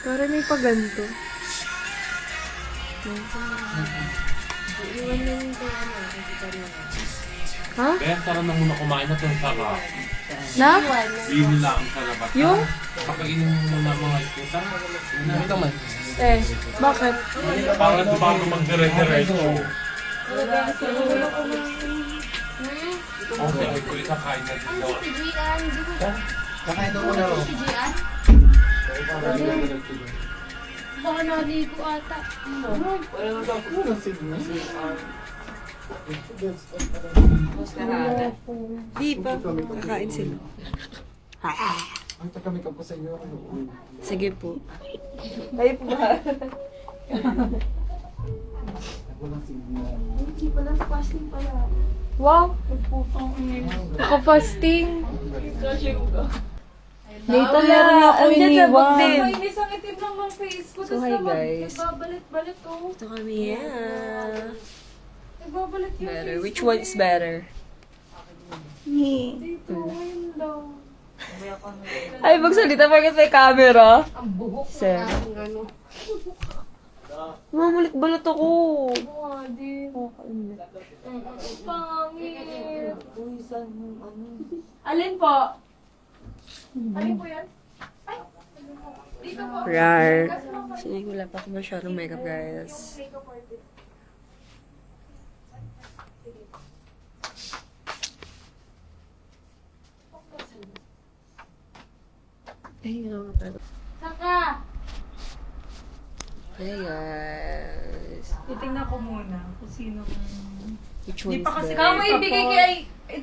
Para may paganto. Ha? Kaya tara na muna kumain na itong sarap. Na? Yun lang sa labas. Yung? Pakainin mo muna mga kita. Ito man. Eh, bakit? Para bago magdire-diretso. Okay, ito ikakain na dito. Kakain daw ko na ro. Baka naligo ata. Di pa. Kakain sila. Ang taga-makeup ko sa inyo. Sige po. Kayo po ba? Walang signal. Hindi pala, fasting pala. Wow! Naka-fasting. Later meron ako iniwan. Kainis ang itim lang ng face ko. So, hi, guys. Nagbabalit-balit oh. Ito kami, yeah. Nagbabalit yung Better. face Which ko one's better? Dito, ngayon lang. Ay, magsalita bakit may camera? Ang buhok Sir. na aking ano. Mamulit-balot ako. Mukha din. Pangit. Alin po? Alin po yan? Ay! Dito po. Rar. Sinay wala pa ako masyadong makeup, guys. Makeup artist. Ay, nga pala. Saka! Hey, guys. Titingnan ko muna kung sino. Which Di one pa is kasi better? Kamo ibigay kay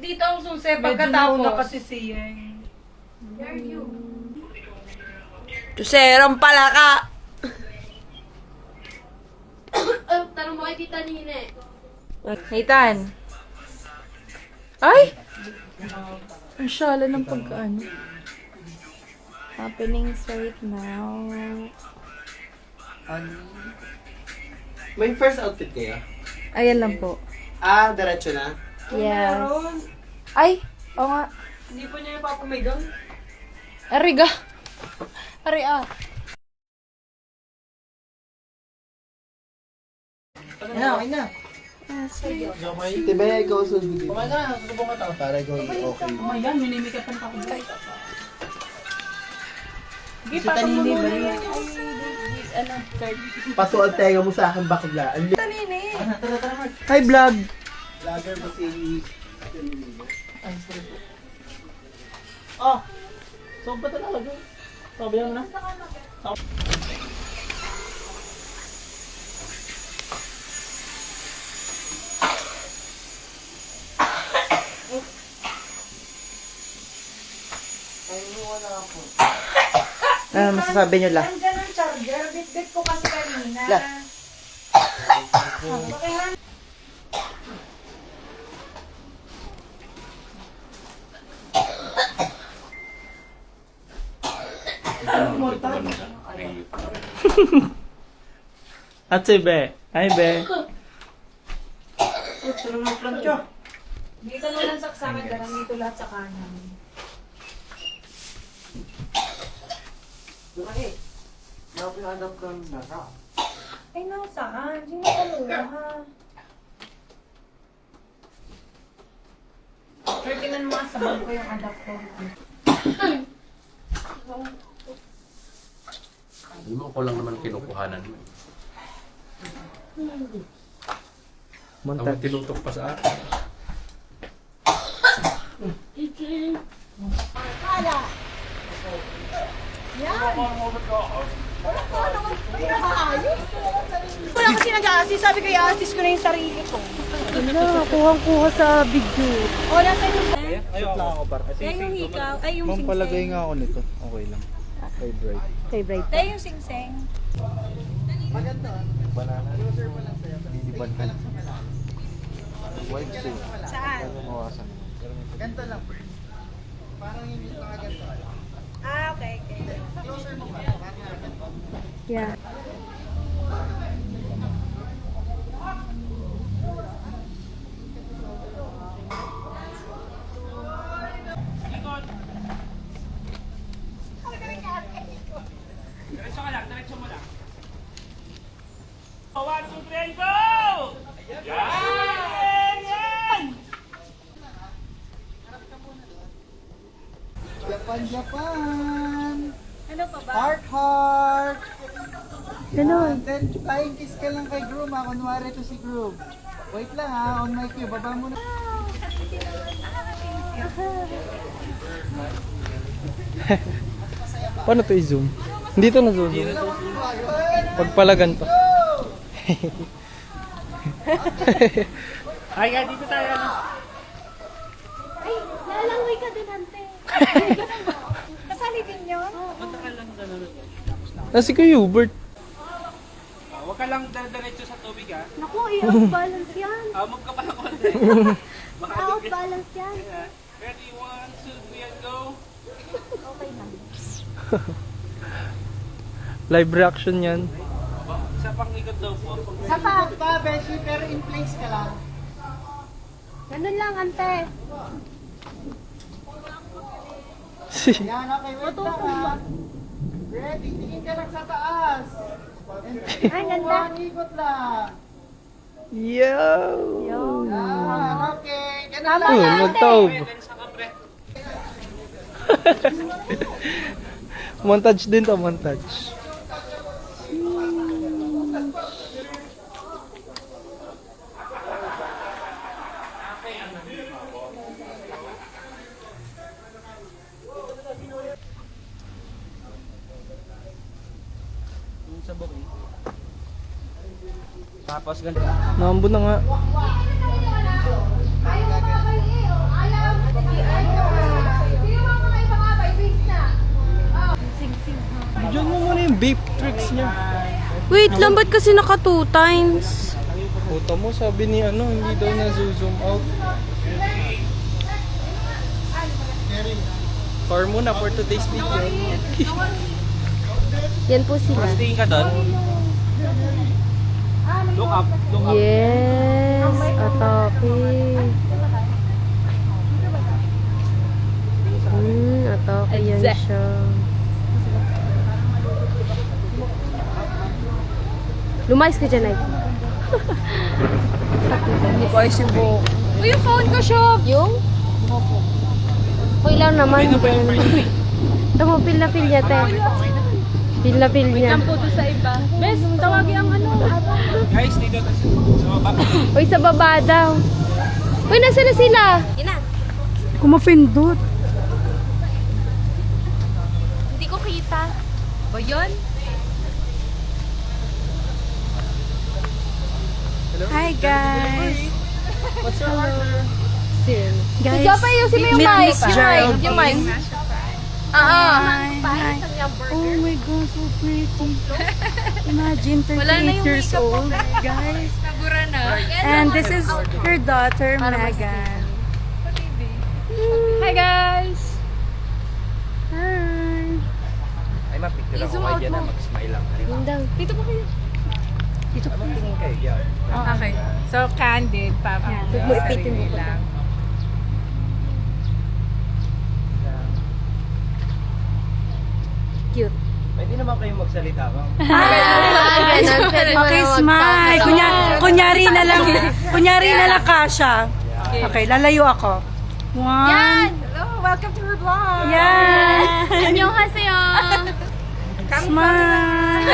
dito ang susi Medyo pagkatapos. nauna kasi siya eh. Are you? Tuserang pala ka! Tanong mo kay Tita Nina eh. Nathan. Ay! Ang shala ng pagkaano. Happenings right now. May first outfit kayo? Ayan lang po. Ah, diretso na? Yes. Ay! Oo nga. Hindi po niya ipapamigang. Ariga. Ari ah. Okay na. Okay. Tiba, ikaw susunod dito. Kumain ka na, susubong ka tao para ikaw okay. Oh my God, minimikapan pa ko. Sige, Si Tanini, bali. Pasuot tayo mo sa akin bakla. Tanini! Tara, tara, Mark. Hi, vlog. Vlogger ba si... Ay, sorry po. Oh! So, ba talaga? Sabi mo na? Ano masasabi nyo lang? Nandiyan ang charger. Bit-bit ko kasi kanina. La. At si Be. Hi, Be. Dito mo lang saksakan. Darang dito lahat sa kanan. Ay, nasaan? Sino ka lula, ha? Sir, tingnan mo nga sa bag ko yung adapter. Hindi mo ko lang naman kinukuhanan mo. Ang tinutok pa sa akin. Wala kasi nag-a-assist. Sabi ko, i-assist ko na yung sarili ko. Wala, kuhang-kuha sa video. O, nasa yung... Ayaw lang ako par. Kasi Tayo yung hikaw. Ay, yung Ma'am, palagay singseng. nga ako nito. Okay lang. Favorite. Favorite. Tayo yung singseng. Banana. Lilibad ka lang. White sale. Saan? Mawasan. Ganto lang. Parang yung mga ganto. Ah, okay, okay. Yeah. Diretso ka lang, diretso. one. Ano pa ba? Heart, heart. Ganon. Then, flying kiss ka lang kay Groom ha. Kunwari to si Groom. Wait lang ha. On my cue. Baba mo na. Paano to i-zoom? Hindi to na-zoom. Pagpalagan to. Ay, nga, dito tayo. Ay, nalangoy ka din, ante. Kasali din yun? Si Kuya Hubert. Huwag ka lang diretso sa tubig, ha? Naku, i-out balance yan. Move ka pala konti. Out balance yan. Ready, 1, 2, 3, and go. Okay na. Live reaction yan. Isa pang ikot daw po. Sapa, Pa, Beshi, pero in place ka lang. ganun lang, ante. Yan, okay. Wait lang ha. Ready, tingin ka lang sa taas. Ay, ganda. One, ikot lang. Yo! Yan, okay. Ganun Tama lang. na, ante. Magtaob. Lens ka, pre. Montage din to, montage. Tapos ganito. Naambo na nga. Diyan mo muna yung vape tricks niya. Wait lang, ba't kasi naka 2 times? Puta mo, sabi ni ano, hindi daw na zoom out. Car muna for today's video. Yan po sila. Tingin ka doon. Look up, look up. Yes, atake. Atake yan siya. Lumayas ka dyan, Ay. Hindi ko ayos yung buhok. Uy, yung phone ko, Shop! Yung? Okay lang naman. Ito mo, feel na feel niya, te. Feel na feel niya. Puto sa iba. Bes, tawagi ang ano. Guys, dito. Sa baba. Uy, sa baba daw. Uy, nasa na sila? Ina. Kumapindot. Hindi ko kita. O yun? Hi, guys. What's your order? Guys, Diyan pa yung si meet Miss Geraldine. Yung mic. Oh my God, so pretty. Imagine, 38 years old, guys. Nagura na. And this is her daughter, Megan. Hi, guys! Hi. Ay, mapicture ako kayo dyan na mag-smile lang. Dito po kayo. Tingin kayo dyan. Okay. So, candid, Papa. Huwag mo ipitin mo ko. Cute. Pwede naman kayo magsalita, ma'am. Okay, smile. Kunyari na lang kasha. Okay, lalayo ako. One. Hello, welcome to her vlog. Yan. 안녕하세요. Smile.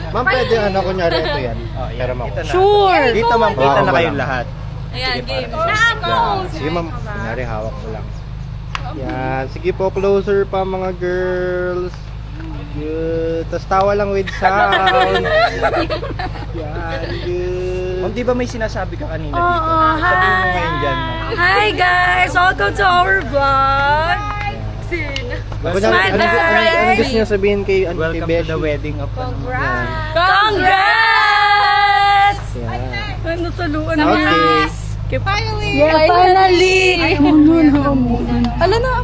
Ma'am, pwede ano, kunyari ito yan. Pero ma'am. Sure. Dito ma'am, kita na kayong lahat. Ayan, game. Yan. Sige ma'am, kunyari hawak mo lang. Yan. Sige po, closer pa mga girls. Good. Tapos tawa lang with sound. Yan, good. Ma'am, di ba may sinasabi ka kanina Oo, dito? Sabihin mo ngayon dyan, ma'am. Hi guys, welcome to our vlog. Kunyari, ano gusto niyo sabihin kay Auntie Welcome to Beshi? the wedding of Congrats! Yan. Ano tuluan Okay. Finally! Yeah, finally! Ala na ako.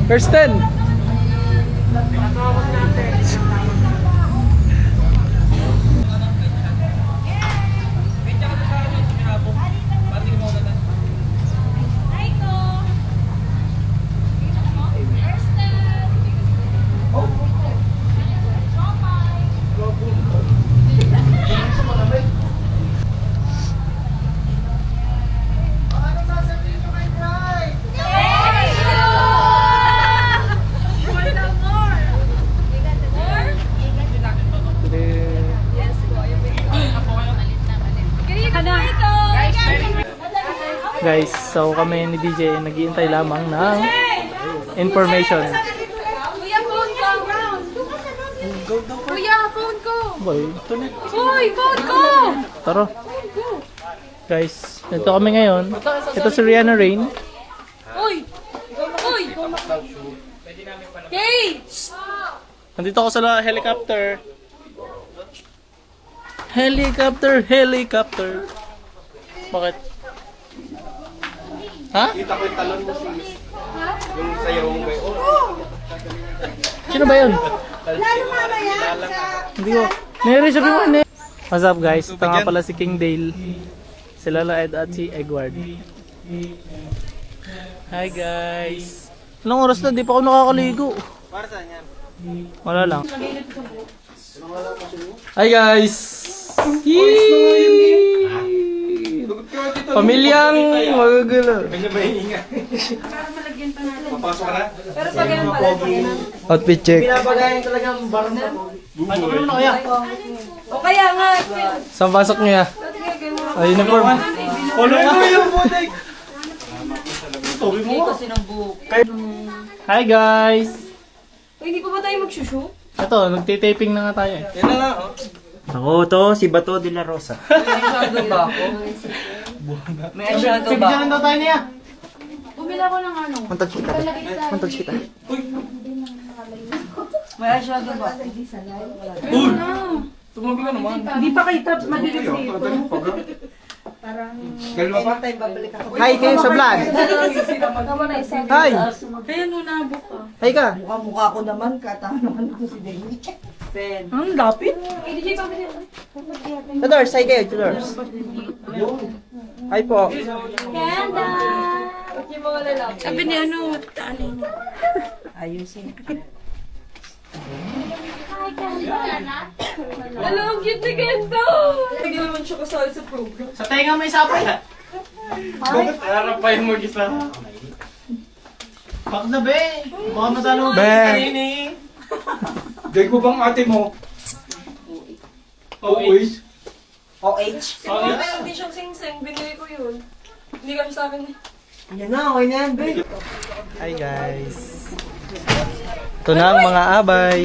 Kirsten! Guys, so kami ni DJ nag-iintay lamang ng information. Kuya, phone ko! Kuya, phone ko! Boy, Uy, phone ko! tara. Guys, ito kami ngayon. Ito si Rihanna Rain. Uy! Uy! Hey! Nandito ako sa helicopter. Helicopter. Bakit? Ha? Kita ko yung talon mo sis. Yung sayaw mo may Sino ba yun? Hindi ko. Nire-reserve mo na. What's up guys? Ito nga pala si King Dale. Si Lala Ed at si Edward. Hi guys. Anong oras na? Di pa ako nakakaligo. Para saan yan? Wala lang. Hi guys! Yee! Pamilyang magagulo. Kanya ba yung inga? Papasok ka na? Outfit check. Pinapagayan talagang barang sa Ano na kaya? O kaya nga, Saan pasok niya? Ay, uniform. Polo mo yung butik! Hi guys! hindi pa ba tayo magsushoot? Ito, nagtitaping na nga tayo. Yan na nga oh. Ako to, si Bato de la Rosa. May eyeshadow ba? Picturean daw tayo niya. Bumila ko ng ano. Puntag kita. Puntag kita. May eyeshadow ba? Tumabi ka naman. Hindi pa kita madilis dito. Galwa pa? Hi kayo sa vlog. Hi. Kaya nung nabok ka. Hi ka. Mukha ko naman, katawa naman ako si Denny. Ben. Ang lapit? Tudors, hi kayo, Tudors. Hi po. Sabi ni ano, Ayusin. Hello, ang cute ni Kendo! Hindi naman siya kasali sa program. Sa tenga may sapay. Bakit harap pa yung mag-isa? Bak na be. Baka matalo mo. Be. Gay ko bang ate mo? OH? OH. Hindi siyang sing-sing, binili ko yun. Hindi ka siya sa akin eh. Yan na, okay na yan, babe. Hi guys. Ito na ang mga abay.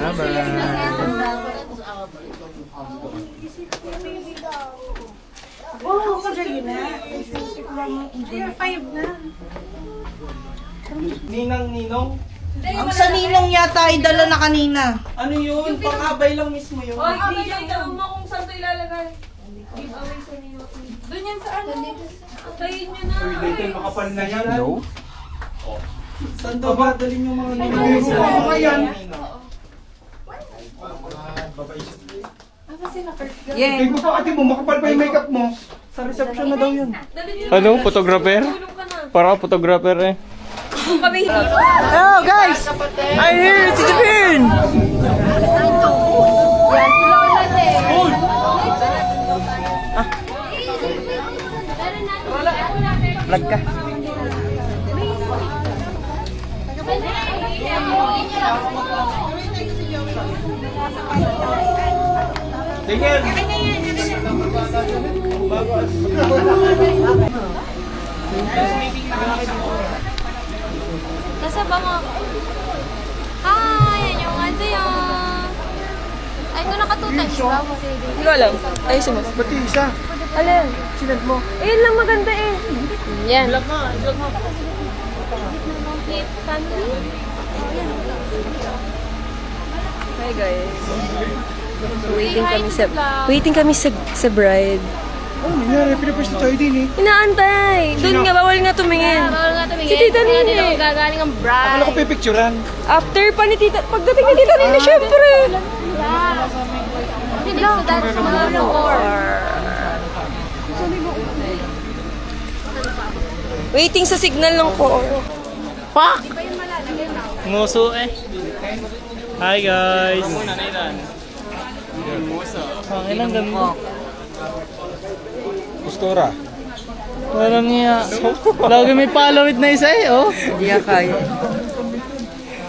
Abay. Wow, kasi na. Year 5 na. Ninang-ninong? Ang sa ninong yata ay dala na kanina. Ano yun? Pang-abay lang mismo yun. Hoy, DJ, tanong mo kung saan ito ilalagay. Give away sa niyo. Doon yan sa ano. Tayin nyo na. Uy, Leighton, makapal na yan. No. Saan daw ba dalhin yung mga ninong? Ano yan? Yeah. Gay ko pa ate mo, makapal pa yung makeup mo. Sa reception na daw yun. Ano? Photographer? Tulong ka na. Para photographer eh. Kami. Hello guys! I'm here to the Bean! Vlog ka. Tingin! Nasa ba mo? Hi! Annyeonghaseyo! Ay, ito naka 2 times ba? Hindi ko alam. Ayusin mo. Pati isa. Alin? Sinad mo. Eh, yun lang maganda eh. Yan. Hi guys. Waiting kami sa bride. Oh, nangyari, pinapwesto tayo din eh. Inaantay. Doon nga, bawal nga tumingin. Bawal nga tumingin. Si Tita Nini. Kaya dito gagaling ang bride. Akala ko pipicturan. After pa ni Tita, pagdating ni Tita Nini, syempre. Hindi, so that's mga core. Waiting sa signal ng ko. Fuck! Nguso eh. Hi guys! Ang ilang ganda. Postura. Walang niya. Lagi may palawit na isa eh, oh. Hindi ka kaya.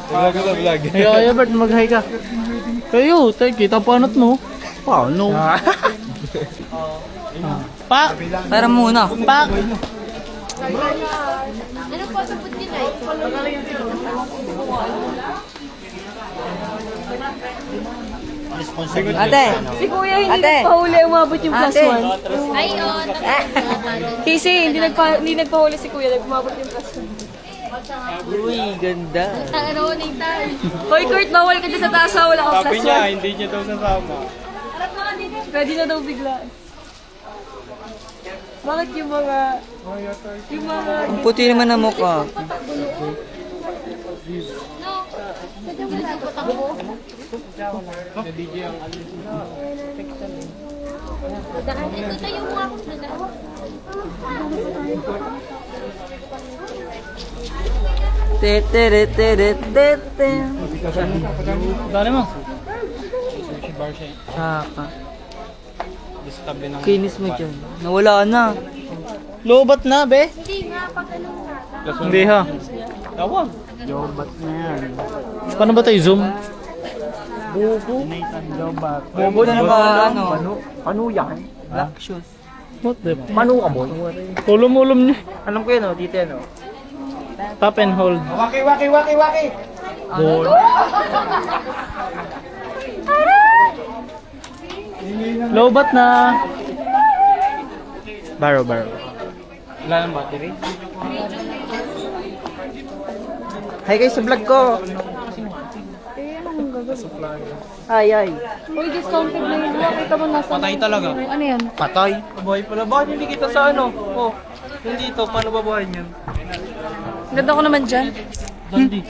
Vlog ka vlog. Kaya Bert, mag-hi ka. Kayo, tayo, kita panot mo. Paano? Pak! Para muna. Pak! Ano po sa food night? Ate! Si Kuya hindi Ate! nagpahuli, umabot yung plus Ate! 1. Ayun. Kasi hindi nagpahuli si Kuya, umabot yung plus 1. Uy, ganda. Ano ni tayo? Hoy Kurt, bawal ka dyan sa taas ha, wala kang plus 1. hindi niya daw sasama. Pwede na daw bigla. Bakit yung mga... Ang puti naman ang mukha. Ito tayo mga Te. Dali mo. Saka. Distabi ng... Kinis mo dyan. Nawala na. Lobat na, be. Hindi nga, pag ano nga. Hindi ha. Tawag. Paano ba tayo zoom? Bobo na ba ano? Pano yan? Black shoes. What the... Pano ka boy? Ulom-ulom niya. Alam ko yan oh, dito yan oh. Tap and hold. Ball. Lobat na. Baro. Wala ng battery. Hi guys sa vlog ko. Ay. Uy, discounted na yun. Kita mo nasa... Patay talaga. Ano yan? Patay. Buhay pala. Bakit hindi kita sa ano? Oh. Hindi ito. Paano ba buhay niyan? Ganda ko naman dyan. Dandi.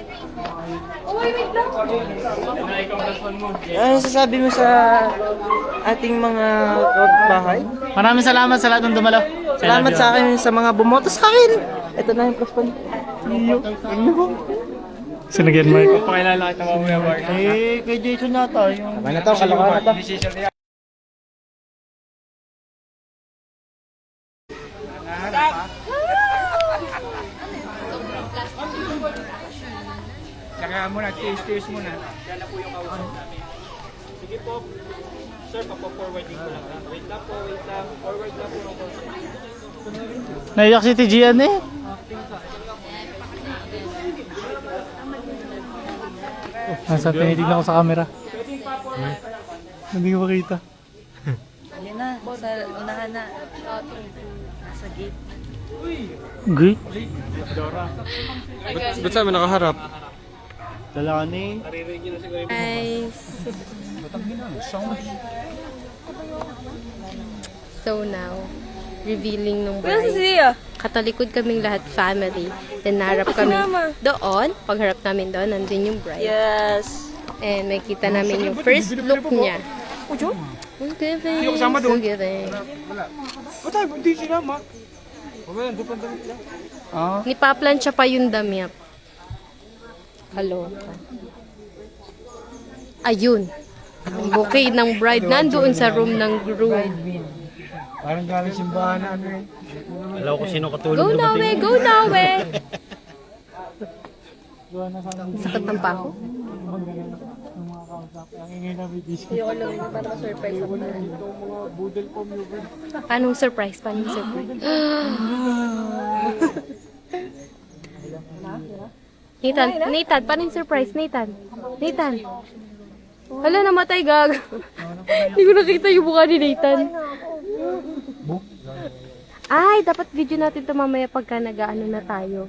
Ano sasabi mo sa ating mga kapitbahay? Maraming salamat sa lahat ng dumalaw. Salamat sa akin sa mga bumoto sa akin. Ito na yung plus one. Sinagyan Mark. Pakilala kita mamaya Mark. Eh, kay Jason yata. Yung... Kaya na to, kalokohan na to. Saka muna, cheers muna. Naiyak si TGN eh. Nasa tinitignan ko sa camera. Hindi ko makita. Ayun na, sa unahan na. Nasa gate. Great. Ba't sabi nakaharap? Dalani. Guys. So now, revealing nung Wala si bride. Sia. Katalikod kaming lahat family. Then narap kami doon. Pagharap namin doon, nandun yung bride. Yes. And makita namin yung first look niya. Ujo? Ang giving. So giving. Ba't tayo? Hindi sinama. Nipaplansya pa yung damit. Kaloka. Ayun. Ang bouquet ng bride nandoon sa room ng groom. Parang galing simbahan na ano eh. Alam ko sino katulog Go now, eh! Go now, eh! Sakit ng pako. Ayoko lang para ma-surprise ako. Paano surprise? Paano surprise? Nathan, paano yung surprise? Nathan. Hala, namatay gag. Hindi ko nakita yung mukha ni Nathan. Ay, dapat video natin ito mamaya pagka nag-ano na tayo.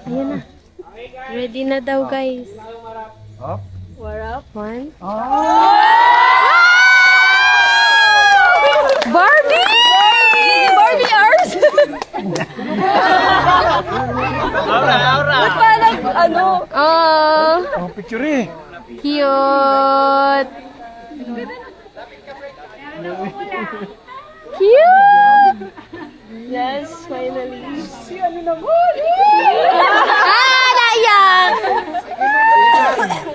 Ayan na. Ready na daw, guys. What up? One. Barbie! Barbie ours! Ba't pa ano? Oh, Picture eh. cute. Cute! Yes, finally. Naiyak!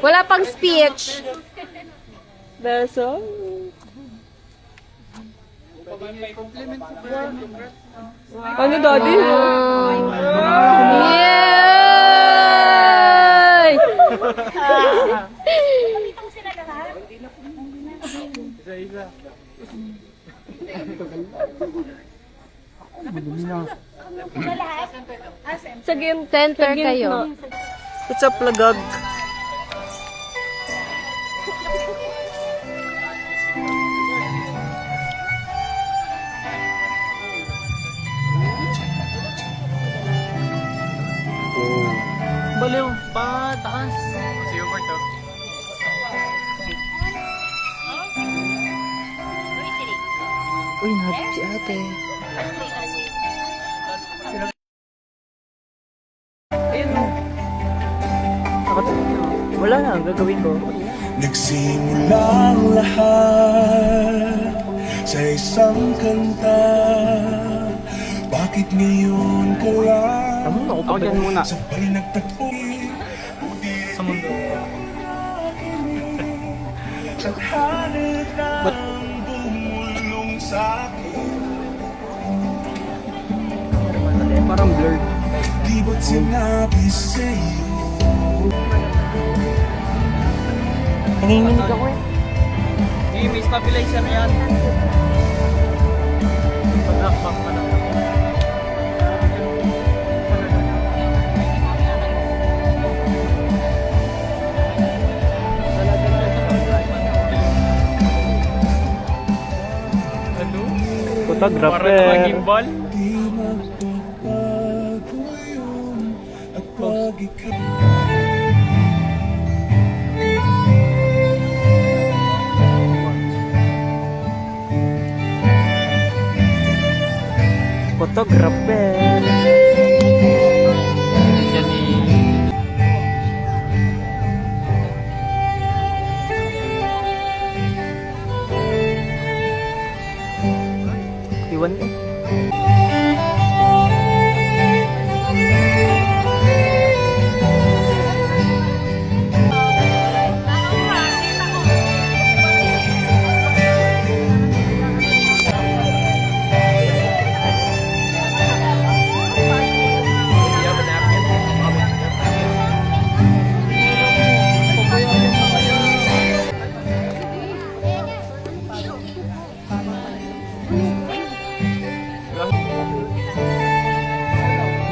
Wala pang speech. Beso. Ano, daddy? Yay! Center kayo. What's up, lagag? Baliw, pa taas. Si Hubert to. Uy, nahagip si ate. Ayun mo. Wala na, gagawin ko. Nagsimula ang lahat sa isang kanta. Bakit ngayon ka lang Tama na ako dyan muna. sabay nagtagpo? Sa mundo. Tadhana ng bumulong sa'kin. Parang blurred. Di ba't sinabi sa'yo? Nanginginig ako eh. Hey, may stabilizer yan. Pag-hakbang pa lang. Para Photographer. gimbal. Di magbabago yun at pag ikaw Photographer. Yan ni... Iwan ko.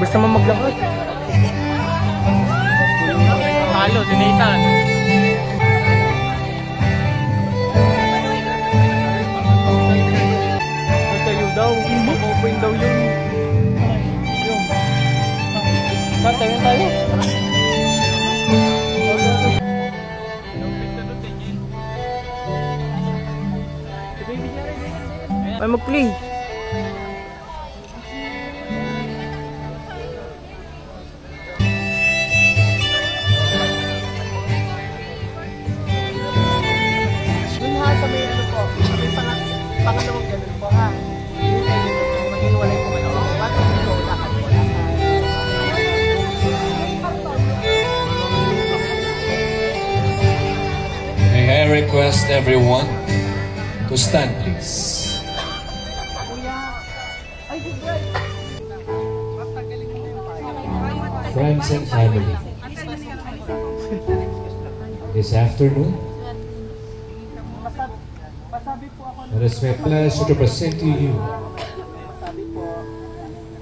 Basta naman maglakad. Halo, si Nathan. Tayo daw, mag-open daw yun. Tayo tayo. Ay, mag-play. Dun ha, sa may ano po. Sa may pangalawang ganun po ha. Yung medyo maghiwalay po kayo. Bago dito, lakad po. May I request everyone to stand, please. Friends and family, this afternoon, it is my pleasure to present to you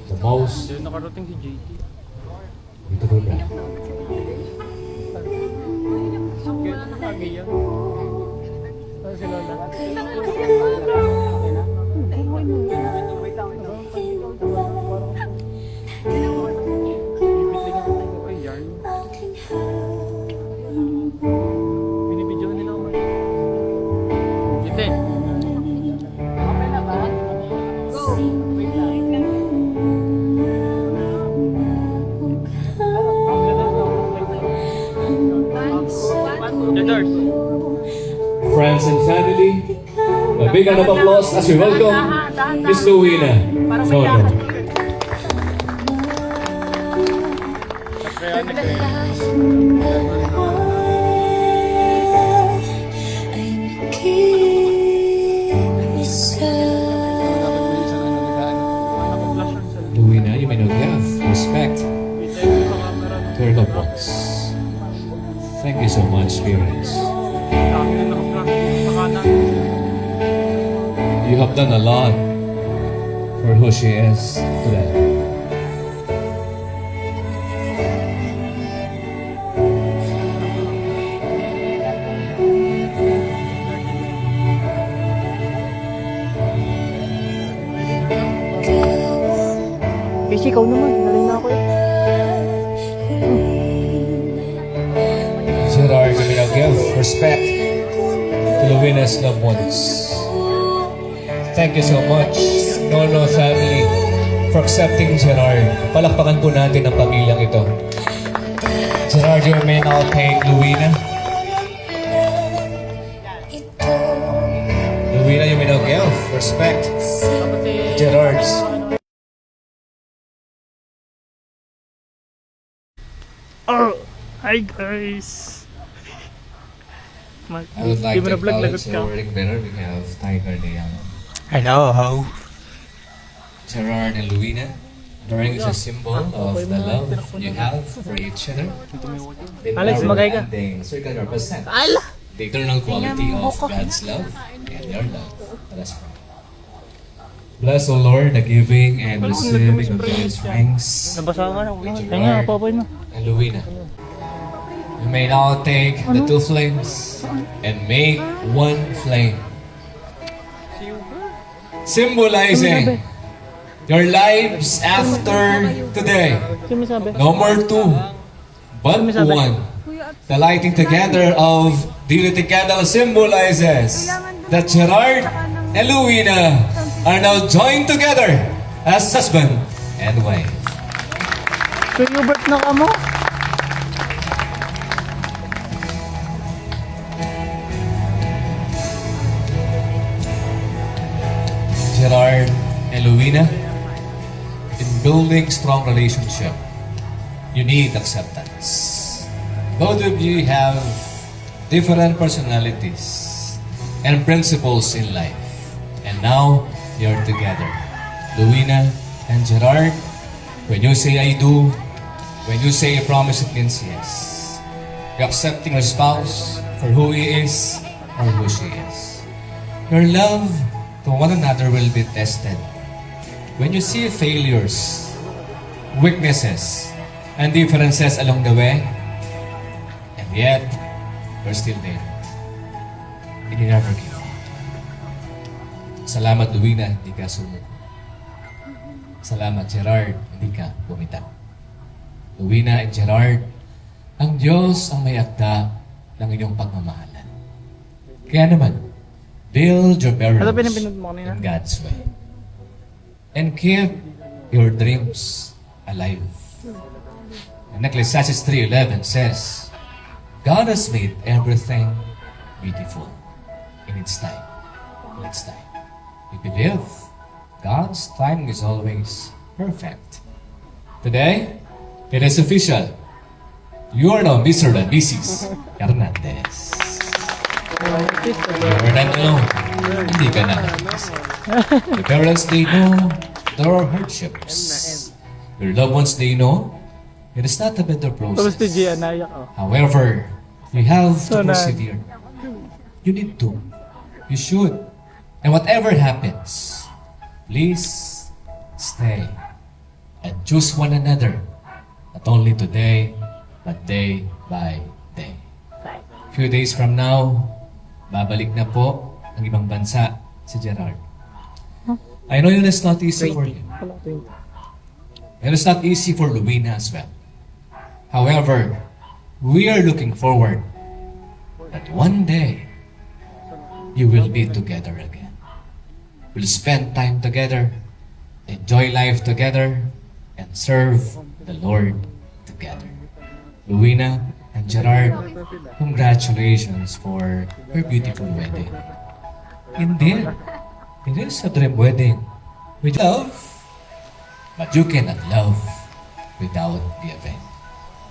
the most Doon nakarating si JT. beautiful bride. Lagi yan. Saan si Lola? Bibitling ako tayo. Ay, yarn. Binibidyohan nila ako. Ite. The doors. Friends and family, a big round of applause as we welcome Miss Luina. No. Luina, you may now give respect to your loved ones. Thank you so much, parents. Dami na naka-flash sa kanan. You have done a lot for who she is today. respect to Luina's loved ones. Thank you so much, Nono family, for accepting Gerard. Palakpakan po natin ang pamilyang ito. Gerard, you may now take Luina. Luina, you may now give respect to Gerard's. Oh! Hi guys! I would like to acknowledge ka. the wedding dinner. We have Tiger Liang. Hello! Gerard and Luina. The ring is a symbol of the love you have for each other. Alex, magay ka. The circle represents the eternal quality of God's love and your love. Let us pray. Bless, O Lord, the giving and receiving of these rings. Nabasa ka na. With Kaya nga, Gerard papoy mo. and Luina. You may now take the two flames and make one flame, symbolizing your lives after today. Sino sabi? No more two, but one. The lighting together of the unity candle symbolizes that Gerard and Luina are now joined together as husband and wife. Kuya Hubert na ka mo? Gerard and Luina, in building strong relationship, you need acceptance. Both of you have different personalities and principles in life. And now, you're together. Luina and Gerard, when you say I do, when you say a promise, it means yes. You're accepting your spouse for who he is or who she is. Your love to one another will be tested. When you see failures, weaknesses, and differences along the way, and yet, you're still there. And you never give up. Salamat, Luina, hindi ka sumuko. Salamat, Gerard, hindi ka bumitaw. Luina and Gerard, ang Diyos ang may akda ng inyong pagmamahalan. Kaya naman, build your marriage Ano pinapinood mo kanina? in God's way. And keep your dreams alive. And Ecclesiastes 3:11 says, God has made everything beautiful in its time. In its time. We believe God's timing is always perfect. Today, it is official. You are now Mr. and Mrs. Hernandez. You're not alone. Hindi ka na. Your parents, they know there are hardships. Your loved ones, they know it is not a better Tapos si Gia, process. naiyak ako. However, you have to So nice. persevere. You need to. You should. And whatever happens, please stay and choose one another. Not only today, but day by day. Few days from now, babalik na po ang ibang bansa si Gerard. I know yun is not easy for you. And it's not easy for Luina as well. However, we are looking forward that one day you will be together again. We'll spend time together, enjoy life together, and serve the Lord together. Luina and Gerard, congratulations for your beautiful wedding. Indeed, it is a dream wedding with love, but you cannot love without the event.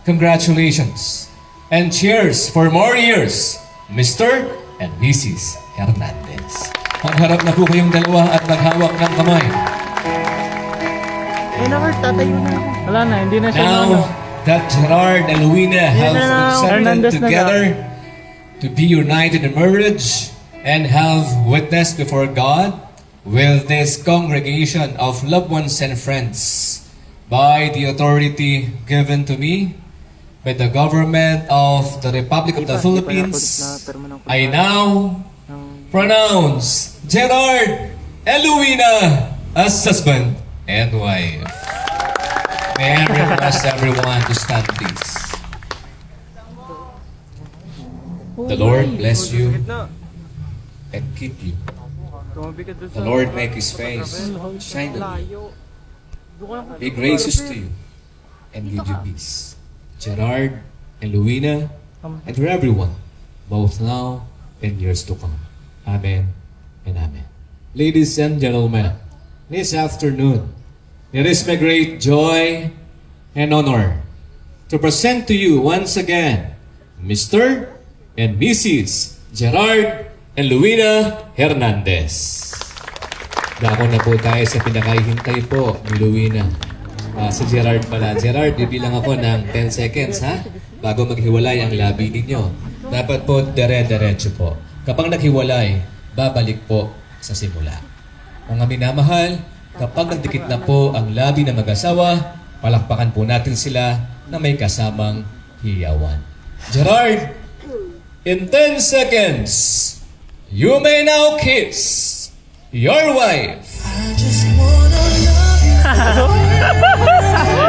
Congratulations and cheers for more years, Mr. and Mrs. Hernandez. Magharap na po kayong dalawa at maghawak ng kamay. Ay, naku, tatayo na ako. Wala na, hindi na siya ano. Now that Gerard and Luina have na, consented Hernandez na together to be united in marriage and have witnessed before God with this congregation of loved ones and friends by the authority given to me by the government of the Republic of the Philippines, I now pronounce Gerard and Luina as husband and wife. May I request everyone to stand, please. The Lord bless you and keep you. The Lord make His face shine on you. Be gracious to you and give you peace. Gerard and Luina and to everyone, both now and years to come. Amen and amen. Ladies and gentlemen, this afternoon, it is my great joy and honor to present to you once again Mr. and Mrs. Gerard and Luina Hernandez. Dako na po tayo sa pinakahihintay po ni Luina. Si Gerard pala. Gerard, bibilang ako ng 10 seconds ha? Bago maghiwalay ang labi ninyo. Dapat po dire-diretso po. Kapag naghiwalay, babalik po sa simula. Mga minamahal, kapag nagdikit na po ang labi ng mag-asawa, palakpakan po natin sila na may kasamang hiyawan. Gerard, in 10 seconds, you may now kiss your wife. I just wanna love you.